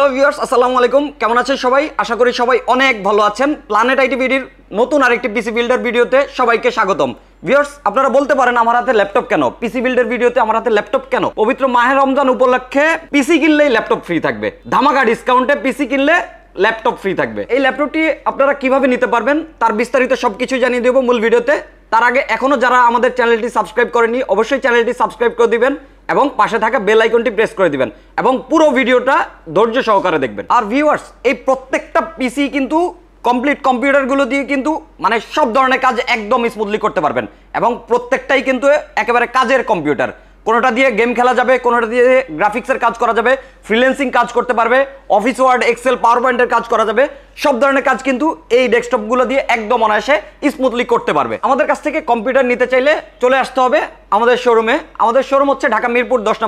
Hello viewers, আসসালামু আলাইকুম। কেমন আছেন সবাই? আশা করি সবাই অনেক ভালো আছেন। প্ল্যানেট আইটি ভিডিওর নতুন আরেকটি পিসি বিল্ডার ভিডিওতে সবাইকে স্বাগতম। ভিউয়ার্স, আপনারা বলতে পারেন আমার হাতে ল্যাপটপ কেন? পিসি বিল্ডার ভিডিওতে আমার হাতে ল্যাপটপ কেন? পবিত্র মাহে রমজান উপলক্ষে পিসি কিনলেই ল্যাপটপ ফ্রি থাকবে। ধামাকা ডিসকাউন্টে পিসি কিনলে ল্যাপটপ ফ্রি থাকবে। এই ল্যাপটপটি আপনারা কিভাবে নিতে পারবেন তার বিস্তারিত সবকিছু জানিয়ে দেবো মূল ভিডিওতে। তার আগে এখনো যারা আমাদের চ্যানেলটি সাবস্ক্রাইব করেনি অবশ্যই চ্যানেলটি সাবস্ক্রাইব করে দিবেন এবং পাশে থাকা বেল আইকনটি প্রেস করে দিবেন এবং পুরো ভিডিওটা ধৈর্য সহকারে দেখবেন। আর ভিউয়ার্স, এই প্রত্যেকটা পিসি কিন্তু কমপ্লিট কম্পিউটারগুলো দিয়ে কিন্তু মানে সব ধরনের কাজ একদম স্মুথলি করতে পারবেন এবং প্রত্যেকটাই কিন্তু একেবারে কাজের কম্পিউটার। কোনোটা দিয়ে গেম খেলা যাবে, কোনোটা দিয়ে গ্রাফিক্সের কাজ করা যাবে, ফ্রিল্যান্সিং কাজ করতে পারবে, অফিস ওয়ার্ড, এক্সেল, পাওয়ার পয়েন্টের কাজ করা যাবে। সব ধরনের কাজ কিন্তু এই ডেস্কটপগুলো দিয়ে একদম অনায়াসে স্মুথলি করতে পারবে। আমাদের কাছ থেকে কম্পিউটার নিতে চাইলে চলে আসতে হবে আমাদের শোরুমে। আমাদের শোরুম হচ্ছে ঢাকা মিরপুর 10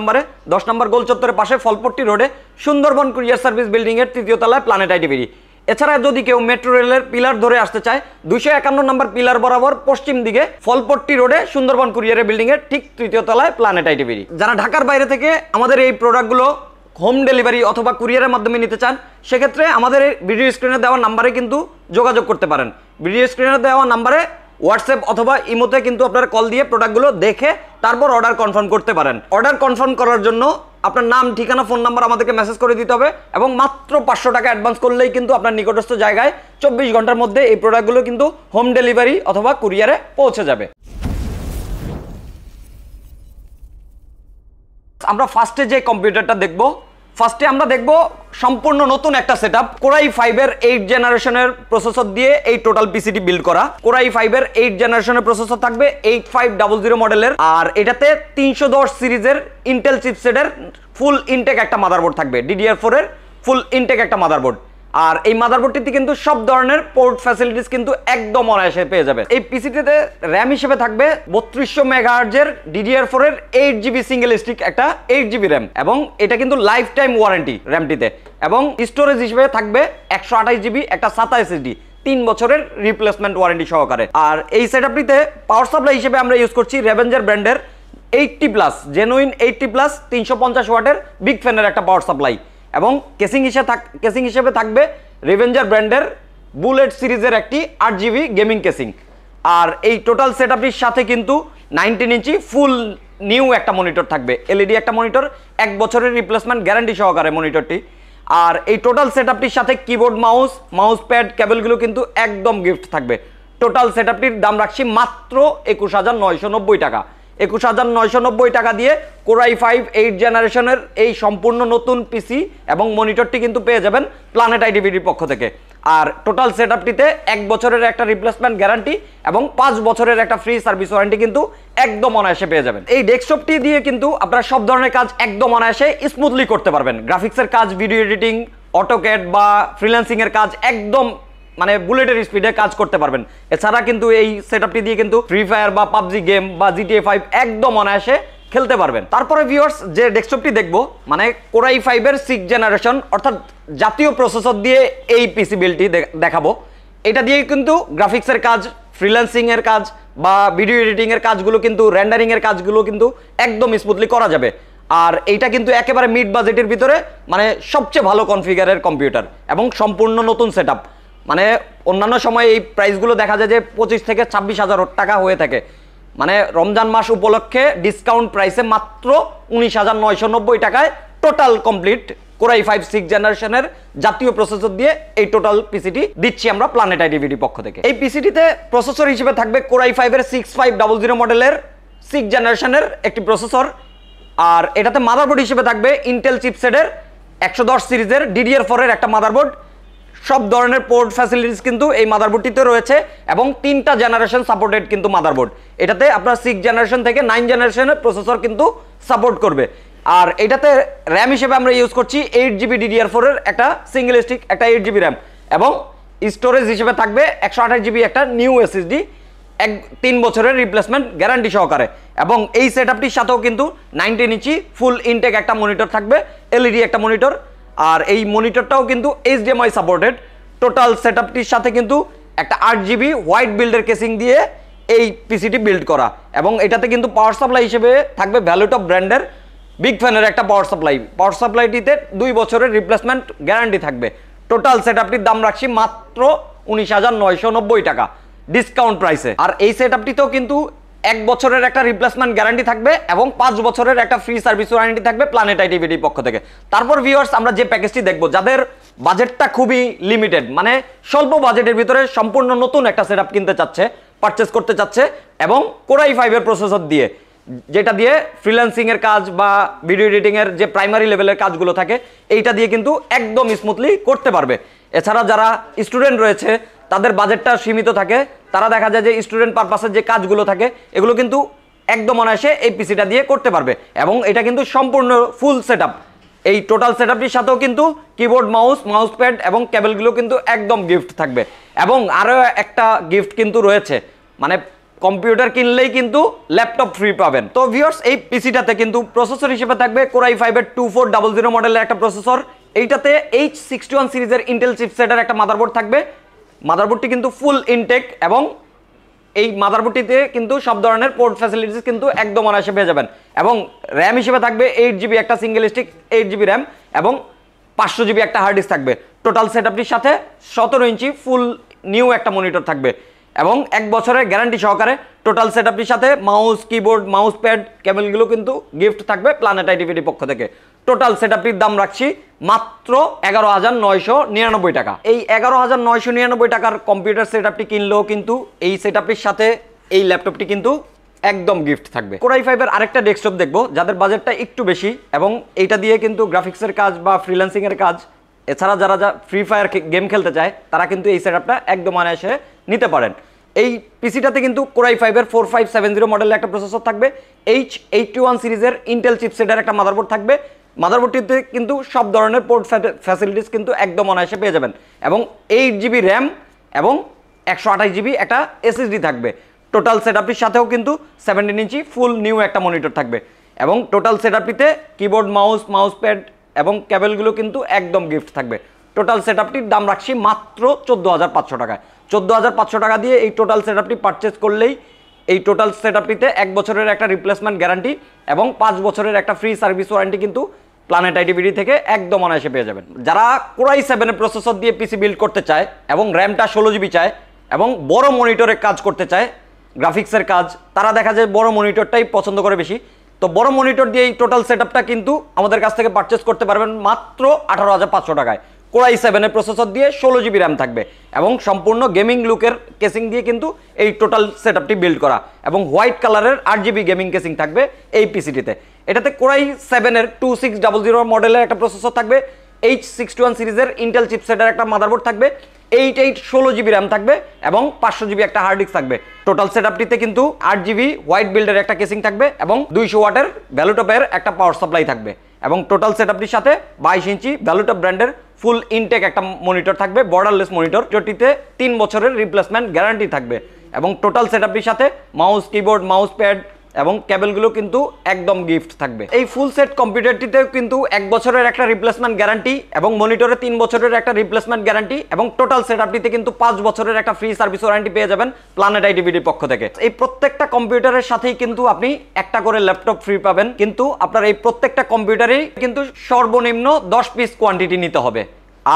নম্বর গোল চত্বরের পাশে ফলপট্টি রোডে সুন্দরবন কুরিয়ার সার্ভিস বিল্ডিংয়ের 3য় তলায় প্ল্যানেট আইটি ভিডি। এছাড়া যদি কেউ মেট্রো রেলের পিলার ধরে আসতে চায় 251 নম্বর পিলার বরাবর পশ্চিম দিকে ফলপট্টি রোডে সুন্দরবন কুরিয়ারের বিল্ডিংয়ের ঠিক 3য় তলায় প্ল্যানেট আইটি ভিডি। যারা ঢাকার বাইরে থেকে আমাদের এই প্রোডাক্টগুলো হোম ডেলিভারি অথবা কুরিয়ারের মাধ্যমে নিতে চান সেক্ষেত্রে আমাদের ভিডিও স্ক্রিনে দেওয়া নাম্বারে কিন্তু যোগাযোগ করতে পারেন। ভিডিও স্ক্রিনে দেওয়া নাম্বারে হোয়াটসঅ্যাপ অথবা ইমোতে কিন্তু আপনারা কল দিয়ে প্রোডাক্টগুলো দেখে তারপর অর্ডার কনফার্ম করতে পারেন। অর্ডার কনফার্ম করার জন্য আপনার নাম, ঠিকানা, ফোন নাম্বার আমাদেরকে মেসেজ করে দিতে হবে এবং মাত্র 500 টাকা অ্যাডভান্স করলেই কিন্তু আপনার নিকটস্থ জায়গায় 24 ঘন্টার মধ্যে এই প্রোডাক্টগুলো কিন্তু হোম ডেলিভারি অথবা কুরিয়ারে পৌঁছে যাবে। আমরা ফার্স্টে যে কম্পিউটারটা দেখব, ফার্স্টে আমরা দেখব সম্পূর্ণ নতুন একটা সেটআপ। কোরাই 5 এর 8 জেনারেশনের প্রসেসর দিয়ে এই টোটাল পিসিটি বিল্ড করা। কোরাই 5 এর 8 জেনারেশনের প্রসেসর থাকবে 8500 মডেলের, আর এটাতে 310 সিরিজের ইন্টেল চিপসেটের ফুল ইনটেক একটা মাদারবোর্ড থাকবে, DDR4 এর ফুল ইনটেক একটা মাদারবোর্ড। আর এই মাদারবোর্ডটিতে কিন্তু সব ধরনের পোর্ট ফ্যাসিলিটিস কিন্তু একদম অনায়াসে পেয়ে যাবে। এই পিসিটিতে র্যাম হিসেবে থাকবে 3200 মেগাহার্জের DDR4 এর 8GB সিঙ্গেল স্টিক একটা 8GB র্যাম এবং এটা কিন্তু লাইফ টাইম ওয়ারেন্টি র্যামটিতে। এবং স্টোরেজ হিসেবে থাকবে 128GB একটা SATA SSD 3 বছরের রিপ্লেসমেন্ট ওয়ারেন্টি সহকারে। আর এই সেটআপটিতে পাওয়ার সাপ্লাই হিসেবে আমরা ইউজ করছি রেভেঞ্জার ব্র্যান্ডের 80+ জেনুইন 80+ 350 ওয়াটের বিগ ফ্যানের একটা পাওয়ার সাপ্লাই এবং কেসিং হিসেবে থাকবে রেভেঞ্জার ব্র্যান্ডের বুলেট সিরিজের একটি 8GB গেমিং কেসিং। আর এই টোটাল সেটআপটির সাথে কিন্তু 19 ইঞ্চি ফুল নিউ একটা মনিটর থাকবে, এলইডি একটা মনিটর, 1 বছরের রিপ্লেসমেন্ট গ্যারান্টি সহকারে মনিটরটি। আর এই টোটাল সেটআপটির সাথে কিবোর্ড, মাউস প্যাড, কেবলগুলো কিন্তু একদম গিফট থাকবে। টোটাল সেটআপটির দাম রাখছি মাত্র 21990 টাকা। 21990 টাকা দিয়ে কোরাই 5 8 জেনারেশনের এই সম্পূর্ণ নতুন পিসি এবং মনিটরটি কিন্তু পেয়ে যাবেন প্ল্যানেট আইটি ভিডির পক্ষ থেকে। আর টোটাল সেটআপটিতে 1 বছরের একটা রিপ্লেসমেন্ট গ্যারান্টি এবং 5 বছরের একটা ফ্রি সার্ভিস ওয়ারেন্টি কিন্তু একদম অনায়াসে পেয়ে যাবেন। এই ডেস্কটপটি দিয়ে কিন্তু আপনারা সব ধরনের কাজ একদম অনায়াসে স্মুথলি করতে পারবেন। গ্রাফিক্সের কাজ, ভিডিও এডিটিং, অটোক্যাড বা ফ্রিল্যান্সিং এর কাজ একদম মানে বুলেটের স্পিডে কাজ করতে পারবেন। এছাড়া কিন্তু এই সেটআপটি দিয়ে কিন্তু ফ্রি ফায়ার বা পাবজি গেম বা GTA 5 একদম অনায়াসে খেলতে পারবেন। তারপরে ভিউয়ার্স, যে ডেস্কটপটি দেখবো মানে কোরাই 5 এর 6 জেনারেশন অর্থাৎ জাতীয় প্রসেসর দিয়ে এই পিসি বিল্ডটি দেখাবো। এটা দিয়ে কিন্তু গ্রাফিক্সের কাজ, ফ্রিল্যান্সিং এর কাজ বা ভিডিও এডিটিং এর কাজগুলো কিন্তু রেন্ডারিং এর কাজগুলো কিন্তু একদম স্মুথলি করা যাবে। আর এইটা কিন্তু একেবারে মিড বাজেটের ভিতরে মানে সবচেয়ে ভালো কনফিগারের কম্পিউটার এবং সম্পূর্ণ নতুন সেটআপ। মানে অন্যান্য সময় এই প্রাইসগুলো দেখা যায় যে 25 থেকে 26,000 টাকা হয়ে থাকে, মানে রমজান মাস উপলক্ষে ডিসকাউন্ট প্রাইসে মাত্র 19,990 টাকায় টোটাল কমপ্লিট কোরাই 5 6 জেনারেশনের জাতীয় প্রসেসর দিয়ে এই টোটাল পিসিটি দিচ্ছি আমরা প্ল্যানেট আইটি ভিডি পক্ষ থেকে। এই পিসিটিতে প্রসেসর হিসেবে থাকবে কোরাই 5 এর 6500 মডেলের 6 জেনারেশনের একটি প্রসেসর। আর এটাতে মাদারবোর্ড হিসেবে থাকবে ইন্টেল চিপসেটের 110 সিরিজের DDR4 এর একটা মাদারবোর্ড। সব ধরনের পোর্ট ফ্যাসিলিটিস কিন্তু এই মাদারবোর্ডটিতে রয়েছে এবং 3টা জেনারেশন সাপোর্টেড কিন্তু মাদারবোর্ড। এটাতে আপনার 6 জেনারেশন থেকে 9 জেনারেশনের প্রসেসর কিন্তু সাপোর্ট করবে। আর এটাতে র্যাম হিসেবে আমরা ইউজ করছি 8GB DDR4 এর একটা সিঙ্গেল স্টিক একটা 8GB র্যাম এবং স্টোরেজ হিসেবে থাকবে 128GB একটা নিউ SSD 3 বছরের রিপ্লেসমেন্ট গ্যারান্টি সহকারে। এবং এই সেটআপটির সাথেও কিন্তু 19 ইঞ্চি ফুল ইনটেক একটা মনিটর থাকবে, এলইডি একটা মনিটর। আর এই মনিটরটাও কিন্তু HDMI সাপোর্টেড। টোটাল সেটআপটির সাথে কিন্তু একটা 8GB হোয়াইট বিল্ডের কেসিং দিয়ে এই পিসিটি বিল্ড করা এবং এটাতে কিন্তু পাওয়ার সাপ্লাই হিসেবে থাকবে ভ্যালুটপ ব্র্যান্ডের বিগ ফ্যানের একটা পাওয়ার সাপ্লাইটিতে 2 বছরের রিপ্লেসমেন্ট গ্যারান্টি থাকবে। টোটাল সেটআপটির দাম রাখছি মাত্র 19,990 টাকা ডিসকাউন্ট প্রাইসে। আর এই সেটআপটিতেও কিন্তু 1 বছরের একটা রিপ্লেসমেন্ট গ্যারান্টি থাকবে এবং 5 বছরের একটা ফ্রি সার্ভিস ওয়ারেন্টি থাকবে প্ল্যানেট আইটিভিটির পক্ষ থেকে। তারপর ভিউয়ার্স, আমরা যে প্যাকেজটি দেখব, যাদের বাজেটটা খুবই লিমিটেড, মানে স্বল্প বাজেটের ভিতরে সম্পূর্ণ নতুন একটা সেটআপ কিনতে চাচ্ছে, পারচেস করতে চাচ্ছে এবং Core i5 এর প্রসেসর দিয়ে, যেটা দিয়ে ফ্রিল্যান্সিং এর কাজ বা ভিডিও এডিটিং এর যে প্রাইমারি লেভেলের কাজগুলো থাকে এইটা দিয়ে কিন্তু একদম স্মুথলি করতে পারবে। এছাড়া যারা স্টুডেন্ট রয়েছে, তাদের বাজেটটা সীমিত থাকে, তারা দেখা যায় যে স্টুডেন্ট পারপাসের যে কাজগুলো থাকে এগুলো কিন্তু একদম অনায়াসে এই পিসিটা দিয়ে করতে পারবে। এবং এটা কিন্তু সম্পূর্ণ ফুল সেটআপ। এই টোটাল সেটআপটির সাথেও কিন্তু কিবোর্ড, মাউস প্যাড এবং কেবলগুলো কিন্তু একদম গিফট থাকবে। এবং আরও একটা গিফট কিন্তু রয়েছে, মানে কম্পিউটার কিনলেই কিন্তু ল্যাপটপ ফ্রি পাবেন। তো ভিউয়ার্স, এই পিসিটাতে কিন্তু প্রসেসর হিসেবে থাকবে Core i5 এর 2400 মডেলের একটা প্রসেসর। এইটাতে H61 সিরিজের ইন্টেল চিপসেটের একটা মাদারবোর্ড থাকবে। মাদারবোর্ডটি কিন্তু ফুল ইনটেক এবং এই মাদারবোর্ডটিতে কিন্তু সব ধরনের পোর্ট ফ্যাসিলিটিস কিন্তু একদম অনায়াসে পেয়ে যাবেন। এবং র্যাম হিসেবে থাকবে 8GB একটা সিঙ্গেল স্টিক 8GB র্যাম এবং 500GB একটা হার্ড ডিস্ক থাকবে। টোটাল সেটআপটির সাথে 17 ইঞ্চি ফুল নিউ একটা মনিটর থাকবে এবং 1 বছরের গ্যারান্টি সহকারে টোটাল সেটআপটির সাথে মাউস, কিবোর্ড, মাউস প্যাড, কেবলগুলো কিন্তু গিফট থাকবে প্ল্যানেট আইটিভিটির পক্ষ থেকে। টোটাল সেটআপটির দাম রাখছি মাত্র 11,999 টাকা। এই 11,999 টাকার কম্পিউটার সেটআপটি কিনলেও কিন্তু এই সেটআপটির সাথে এই ল্যাপটপটি কিন্তু একদম গিফট থাকবে। Core i5 এর আরেকটা ডেস্কটপ দেখবো, যাদের বাজেটটা একটু বেশি এবং এইটা দিয়ে কিন্তু গ্রাফিক্সের কাজ বা ফ্রিল্যান্সিং এর কাজ, এছাড়া যারা ফ্রি ফায়ার গেম খেলতে চায় তারা কিন্তু এই সেটআপটা একদম অনায়াসে নিতে পারেন। এই পিসিটাতে কিন্তু Core i5 এর 4570 মডেলের একটা প্রসেসর থাকবে, H81 সিরিজের ইন্টেল চিপসেটের একটা মাদারবোর্ড থাকবে। মাদারবোর্ডটিতে কিন্তু সব ধরনের পোর্ট ফ্যাসিলিটিস কিন্তু একদম অনায়াসে পেয়ে যাবেন এবং 8GB র্যাম এবং 128GB একটা SSD থাকবে। টোটাল সেটআপটির সাথেও কিন্তু 17 ইঞ্চি ফুল নিউ একটা মনিটর থাকবে এবং টোটাল সেটআপটিতে কিবোর্ড, মাউস প্যাড এবং কেবলগুলো কিন্তু একদম গিফট থাকবে। টোটাল সেটআপটির দাম রাখছি মাত্র 14,500 টাকায়। 14,500 টাকা দিয়ে এই টোটাল সেটআপটি পারচেস করলেই এই টোটাল সেটআপটিতে 1 বছরের একটা রিপ্লেসমেন্ট গ্যারান্টি এবং 5 বছরের একটা ফ্রি সার্ভিস ওয়ারেন্টি কিন্তু প্ল্যানেট আইটিভিটি থেকে একদম অনায়াসে পেয়ে যাবেন। যারা Core i7 এর প্রসেসর দিয়ে পিসি বিল্ড করতে চায় এবং র্যামটা 16GB চায় এবং বড় মনিটরে কাজ করতে চায়, গ্রাফিক্সের কাজ, তারা দেখা যায় বড় মনিটরটাই পছন্দ করে বেশি। তো বড় মনিটর দিয়ে এই টোটাল সেটআপটা কিন্তু আমাদের কাছ থেকে পারচেস করতে পারবেন মাত্র 18,500 টাকায়। Core i7 এর প্রসেসর দিয়ে 16GB র্যাম থাকবে এবং সম্পূর্ণ গেমিং লুকের কেসিং দিয়ে কিন্তু এই টোটাল সেটআপটি বিল্ড করা এবং হোয়াইট কালারের 8GB গেমিং কেসিং থাকবে এই পিসিটিতে। এটাতে Core i7 এর 2600 মডেলের একটা প্রসেসর থাকবে, H61 সিরিজের ইন্টেল চিপসেটের একটা মাদারবোর্ড থাকবে, 16GB র্যাম থাকবে এবং 500GB একটা হার্ড ডিস্ক থাকবে। টোটাল সেটআপটিতে কিন্তু 8GB হোয়াইট বিল্ডের একটা কেসিং থাকবে এবং 200 ওয়াটের ভ্যালুটপের একটা পাওয়ার সাপ্লাই থাকবে এবং টোটাল সেটআপটির সাথে 22 ইঞ্চি ভ্যালুটপ ব্র্যান্ডের ফুল ইনটেক একটা মনিটর থাকবে, বর্ডারলেস মনিটর, যেটিতে 3 বছরের রিপ্লেসমেন্ট গ্যারান্টি থাকবে এবং টোটাল সেটআপটির সাথে মাউস, কিবোর্ড, মাউস প্যাড এবং কেবলগুলো কিন্তু একদম গিফট থাকবে। এই ফুল সেট কম্পিউটারটিতেও কিন্তু 1 বছরের একটা রিপ্লেসমেন্ট গ্যারান্টি এবং মনিটরে 3 বছরের একটা রিপ্লেসমেন্ট গ্যারান্টি এবং টোটাল সেটআপটিতে কিন্তু 5 বছরের একটা ফ্রি সার্ভিস ওয়ারেন্টি পেয়ে যাবেন প্ল্যানেট আইটিভিটির পক্ষ থেকে। এই প্রত্যেকটা কম্পিউটারের সাথেই কিন্তু আপনি একটা করে ল্যাপটপ ফ্রি পাবেন, কিন্তু আপনার এই প্রত্যেকটা কম্পিউটারেই কিন্তু সর্বনিম্ন 10 পিস কোয়ান্টিটি নিতে হবে।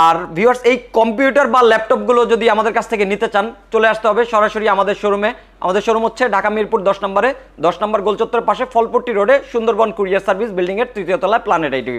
আর ভিউয়ার্স, এই কম্পিউটার বা ল্যাপটপগুলো যদি আমাদের কাছ থেকে নিতে চান, চলে আসতে হবে সরাসরি আমাদের শোরুমে। আমাদের শোরুম হচ্ছে ঢাকা মিরপুর 10 নম্বরে, 10 নম্বর গোলচত্বরের পাশে, ফলপট্টি রোডে, সুন্দরবন কুরিয়ার সার্ভিস বিল্ডিং এর 3য় তলায় প্ল্যানেট আইটিভি।